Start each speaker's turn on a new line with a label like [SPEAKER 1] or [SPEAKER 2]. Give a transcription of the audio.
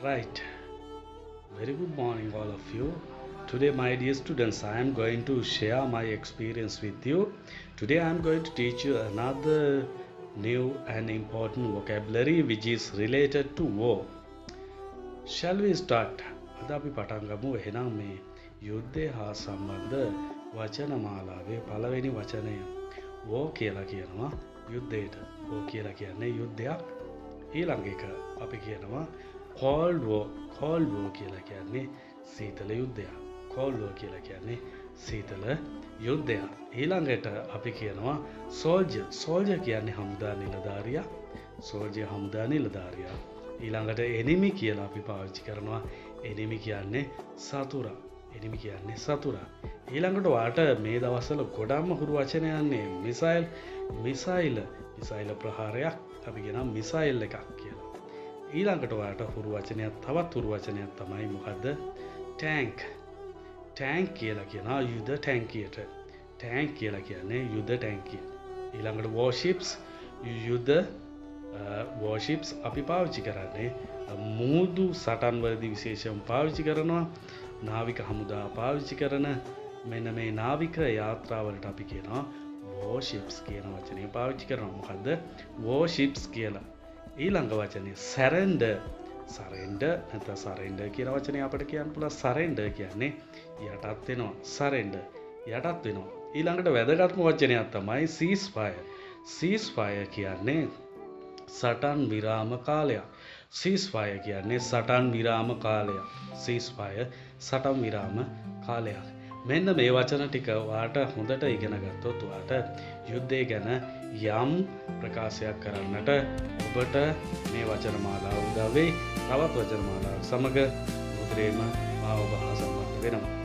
[SPEAKER 1] Right. Very good morning, all of you. Today, my dear students, I am going to share my experience with you. Today, I am going to teach you another new and important vocabulary which is related to war. Shall we start? අද අපි පටන් ගමු එහෙනම් මේ යුද්ධය හා සම්බන්ධ වචන මාලාවේ පළවෙනි වචනය war කියලා කියනවා යුද්ධයට. war කියලා කියන්නේ යුද්ධයක්. ඊළඟ එක අපි කියනවා cold war. cold war කියලා කියන්නේ සීතල යුද්ධයක්. cold war කියලා කියන්නේ සීතල යුද්ධයක්. ඊළඟට අපි කියනවා soldier. soldier කියන්නේ හමුදා නිලධාරියා. soldier හමුදා නිලධාරියා. ඊළඟට enemy කියලා අපි පාවිච්චි කරනවා. enemy කියන්නේ සතුරා. enemy කියන්නේ සතුරා. ඊළඟට වාට මේ දවස්වල ගොඩක්ම හුරු වචන යන්නේ මිසයිල් ප්‍රහාරයක් අපි කියනවා මිසයිල් එකක් කියලා. ඊළඟට වාට හුරු වචනයක් තවත් හුරු වචනයක් තමයි මොකද්ද? tank. tank කියලා කියනවා යුද ටැංකියට. tank කියලා කියන්නේ යුද ටැංකිය. ඊළඟට warships යුද warships අපි පාවිච්චි කරන්නේ මුහුදු සටන්වලදී විශේෂයෙන් පාවිච්චි කරනවා. නාවික හමුදා පාවිච්චි කරන මෙන්න මේ නාවික යාත්‍රාවලට අපි කියනවා warships කියන වචනේ පාවිච්චි කරනවා. මොකද්ද warships කියලා? ඊළඟ වචනේ surrender. surrender කියන වචනේ අපිට කියන්න පුළුවන් surrender කියන්නේ යටත් වෙනවා. surrender යටත් වෙනවා. ඊළඟට වැදගත්ම වචනයක් තමයි ceasefire. ceasefire කියන්නේ සටන් විරාම කාලයක්. ceasefire කියන්නේ සටන් විරාම කාලයක්. ceasefire සටන් විරාම කාලයක්. මෙන්න මේ වචන ටික වාට හොඳට ඉගෙන ගත්තොත් වාට යුද්ධය ගැන යම් ප්‍රකාශයක් කරන්නට ඔබට මේ වචන මාලාව උදා වෙයි. තවත් වචන මාලාවක් සමග උදේම ඔබ හා සම්බන්ධ වෙනවා.